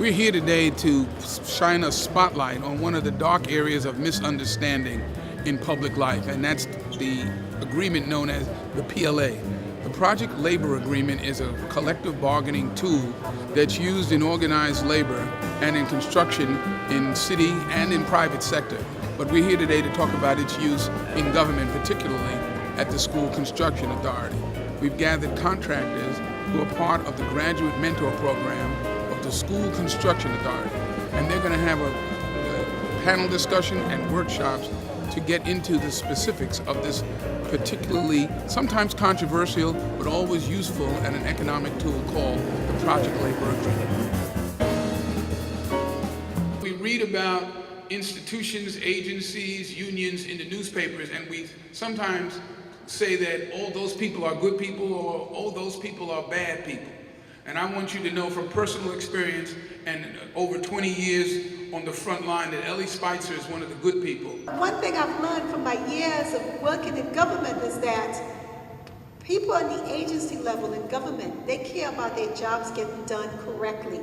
We're here today to shine a spotlight on one of the dark areas of misunderstanding in public life, and that's the agreement known as the PLA. The Project Labor Agreement is a collective bargaining tool that's used in organized labor and in construction in city and in private sector. But we're here today to talk about its use in government, particularly at the School Construction Authority. We've gathered contractors who are part of the Graduate Mentor Program of the School Construction Authority, and they're going to have a panel discussion and workshops to get into the specifics of this particularly, sometimes controversial, but always useful and an economic tool called the Project Labor Agreement. We read about institutions, agencies, unions in the newspapers, and we sometimes say that, oh, those people are good people, or oh, those people are bad people. And I want you to know from personal experience and over 20 years on the front line that Ellie Spicer is one of the good people. One thing I've learned from my years of working in government is that people on the agency level in government, they care about their jobs getting done correctly.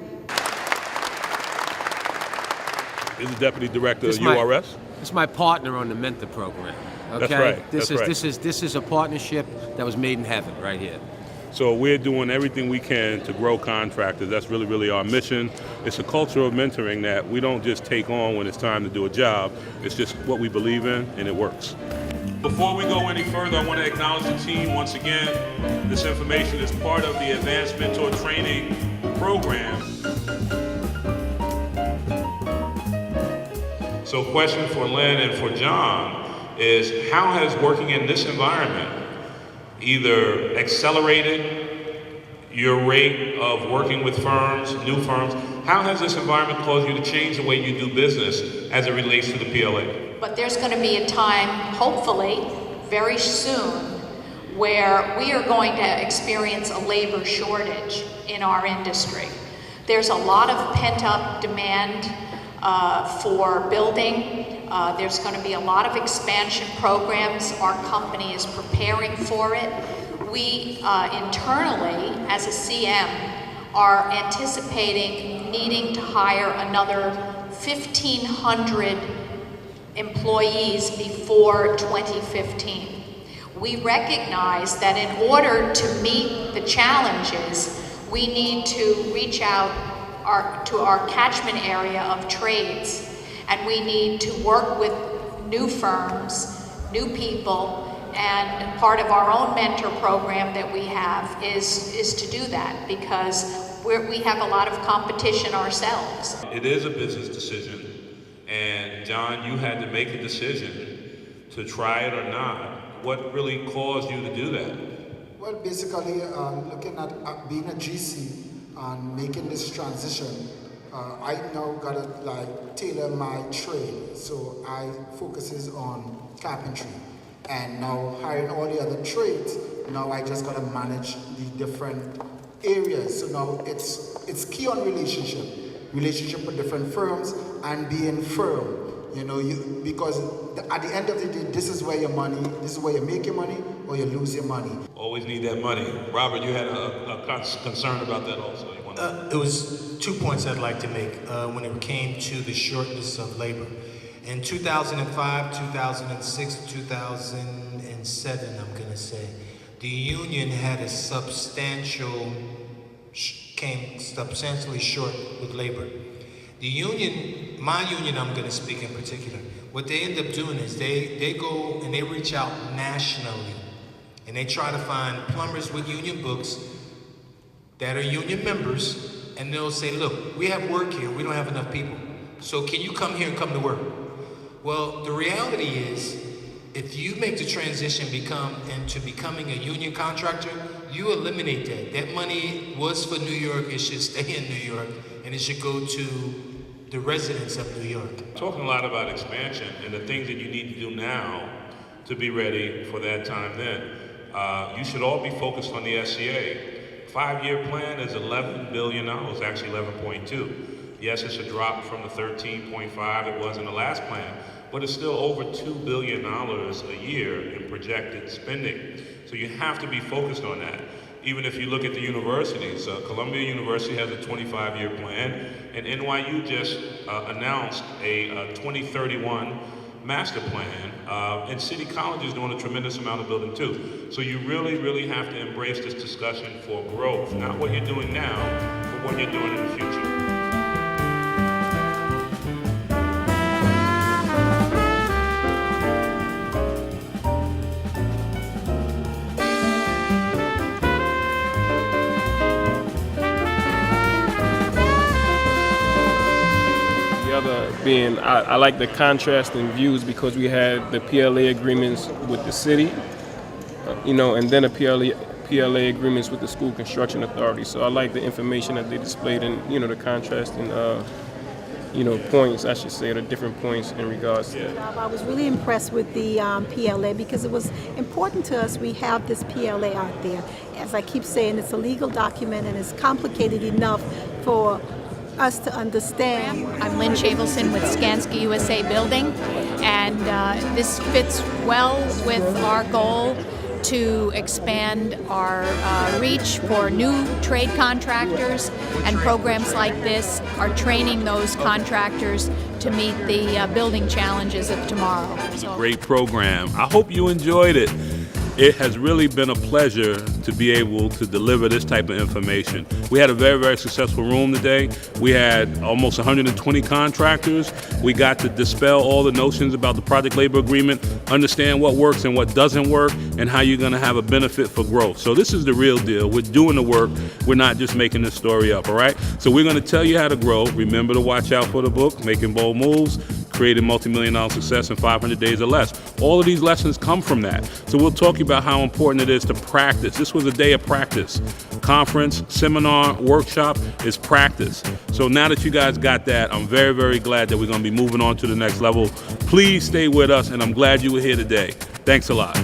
Is the Deputy Director of URS? It's my partner on the mentor program. Okay? That's right. This is a partnership that was made in heaven right here. So we're doing everything we can to grow contractors. That's really our mission. It's a culture of mentoring that we don't just take on when it's time to do a job. It's just what we believe in, and it works. Before we go any further, I want to acknowledge the team once again. This information is part of the Advanced Mentor Training Program. So question for Lynn and for John is, how has working in this environment either accelerated your rate of working with firms, new firms? How has this environment caused you to change the way you do business as it relates to the PLA? But there's going to be a time, hopefully, very soon, where we are going to experience a labor shortage in our industry. There's a lot of pent-up demand for building. There's going to be a lot of expansion programs. Our company is preparing for it. We internally, as a CM, are anticipating needing to hire another 1,500 employees before 2015. We recognize that in order to meet the challenges, we need to reach out to our catchment area of trades. And we need to work with new firms, new people, and part of our own mentor program that we have is to do that, because we have a lot of competition ourselves. It is a business decision, and John, you had to make a decision to try it or not. What really caused you to do that? Well, basically, looking at being a GC and making this transition, I now gotta tailor my trade, so I focuses on carpentry, and now hiring all the other trades. Now I just gotta manage the different areas. So now it's key on relationship with different firms and being firm. You know, because at the end of the day, this is where you make your money, or you lose your money. Always need that money. Robert, you had a concern about that also. It was 2 points I'd like to make when it came to the shortness of labor. In 2005, 2006, 2007, I'm gonna say, the union had came substantially short with labor. The union, my union, I'm gonna speak in particular, what they end up doing is they go and they reach out nationally, and they try to find plumbers with union books that are union members, and they'll say, look, we have work here, we don't have enough people, so can you come here and come to work? Well, the reality is, if you make the transition into becoming a union contractor, you eliminate that. That money was for New York, it should stay in New York, and it should go to the residents of New York. Talking a lot about expansion and the things that you need to do now to be ready for that time then. You should all be focused on the SCA. 5-year plan is $11 billion, actually 11.2. Yes, it's a drop from the 13.5 it was in the last plan, but it's still over $2 billion a year in projected spending. So you have to be focused on that. Even if you look at the universities, Columbia University has a 25-year plan, and NYU just announced a 2031 master plan, and City College is doing a tremendous amount of building too. So you really, really have to embrace this discussion for growth, not what you're doing now, but what you're doing in the future. Being, I like the contrast in views because we had the PLA agreements with the city, and then the PLA agreements with the school construction authority. So I like the information that they displayed and, the contrast in, points, I should say, the different points in regards to that. I was really impressed with the PLA because it was important to us. We have this PLA out there. As I keep saying, it's a legal document and it's complicated enough for us to understand. I'm Lynn Shavelson with Skansky USA Building, and this fits well with our goal to expand our reach for new trade contractors, and programs like this are training those contractors to meet the building challenges of tomorrow. It's a great program. I hope you enjoyed it. It has really been a pleasure to be able to deliver this type of information. We had a very, very successful room today. We had almost 120 contractors. We got to dispel all the notions about the project labor agreement, understand what works and what doesn't work, and how you're going to have a benefit for growth. So this is the real deal. We're doing the work. We're not just making this story up, all right? So we're going to tell you how to grow. Remember to watch out for the book, Making Bold Moves, Creating Multi-Million-Dollar Success in 500 Days or Less. All of these lessons come from that. So we'll talk about how important it is to practice. This was a day of practice. Conference, seminar, workshop is practice. So now that you guys got that, I'm very, very glad that we're going to be moving on to the next level. Please stay with us, and I'm glad you were here today. Thanks a lot.